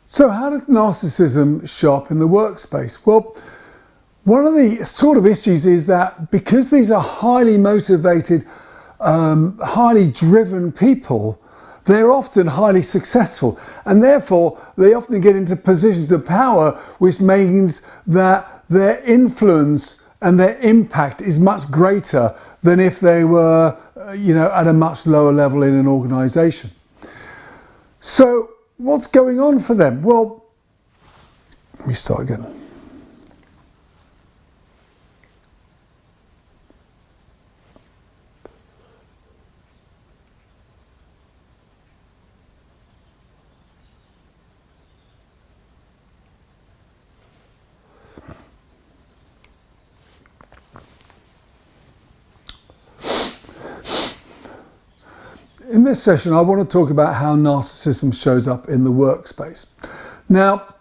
So how does narcissism show up in the workspace? Well, one of the sort of issues is that because these are highly motivated, highly driven people, they're often highly successful, and therefore they often get into positions of power, which means that their influence and their impact is much greater than if they were, at a much lower level in an organisation. So what's going on for them? Well, let me start again. In this session, I want to talk about how narcissism shows up in the workspace. Now,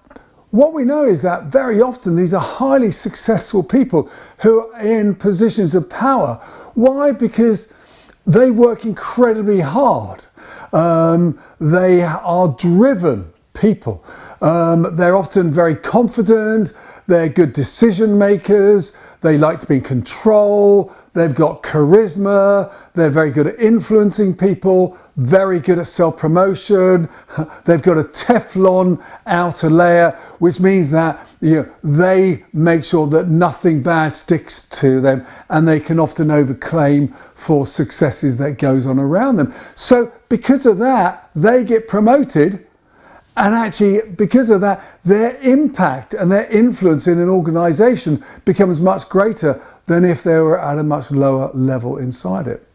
what we know is that very often these are highly successful people who are in positions of power. Why? Because they work incredibly hard. They are driven people. They're often very confident. They're good decision makers. They like to be in control. They've got charisma. They're very good at influencing people, very good at self-promotion. They've got a Teflon outer layer, which means that they make sure that nothing bad sticks to them, and they can often overclaim for successes that goes on around them. So because of that, they get promoted. And actually, because of that, their impact and their influence in an organisation becomes much greater than if they were at a much lower level inside it.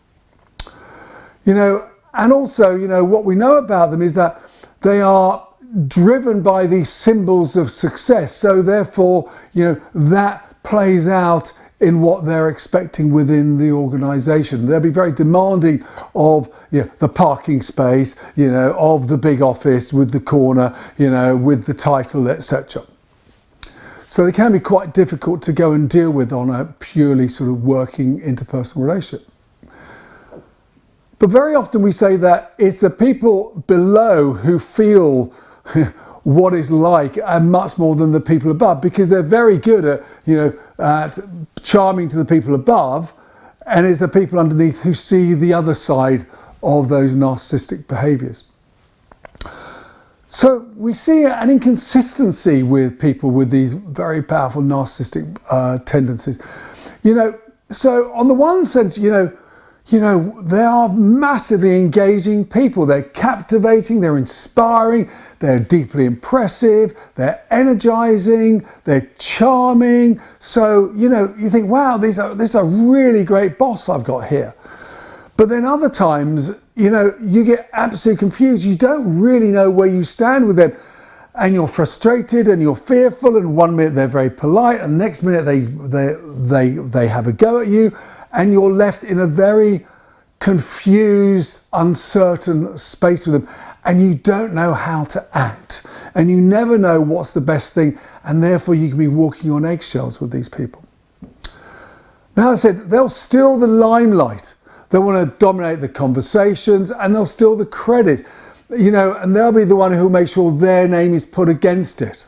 And also, what we know about them is that they are driven by these symbols of success. So therefore, that plays out in what they're expecting within the organisation. They'll be very demanding of the parking space, of the big office with the corner, with the title, etc. So they can be quite difficult to go and deal with on a purely sort of working interpersonal relationship. But very often we say that it's the people below who feel what it's like, and much more than the people above, because they're very good at charming to the people above, and it's the people underneath who see the other side of those narcissistic behaviours. So we see an inconsistency with people with these very powerful narcissistic tendencies. So on the one sense, they are massively engaging people. They're captivating, they're inspiring, they're deeply impressive, they're energizing, they're charming. So, you think, wow, this is a really great boss I've got here. But then other times, you get absolutely confused. You don't really know where you stand with them. And you're frustrated and you're fearful, and one minute they're very polite, and the next minute they have a go at you. And you're left in a very confused, uncertain space with them, and you don't know how to act, and you never know what's the best thing, and therefore you can be walking on eggshells with these people. Now, as I said, they'll steal the limelight. They want to dominate the conversations, and they'll steal the credit, and they'll be the one who'll make sure their name is put against it.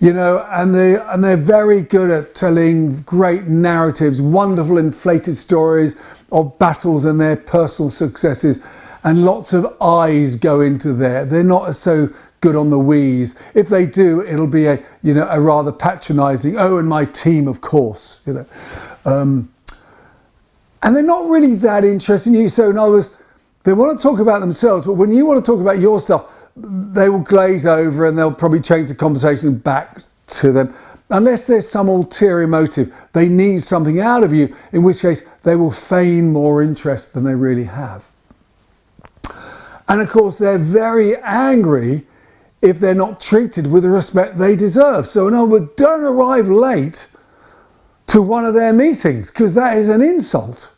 And they're very good at telling great narratives, wonderful inflated stories of battles and their personal successes, and lots of I's go into there. They're not so good on the we's. If they do, it'll be a rather patronising, oh, and my team, of course, and they're not really that interested in you. So in other words, they want to talk about themselves, but when you want to talk about your stuff, they will glaze over and they'll probably change the conversation back to them, unless there's some ulterior motive. They need something out of you, in which case they will feign more interest than they really have. And of course, they're very angry if they're not treated with the respect they deserve. So in other words, don't arrive late to one of their meetings, because that is an insult.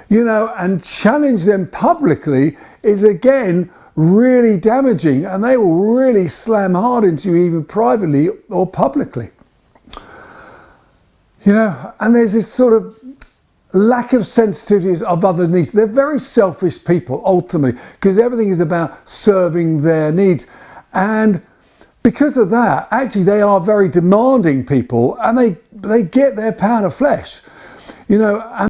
And challenge them publicly is again really damaging, and they will really slam hard into you, even privately or publicly. And there's this sort of lack of sensitivity of other needs. They're very selfish people ultimately, because everything is about serving their needs. And because of that, actually they are very demanding people, and they get their pound of flesh, you know. And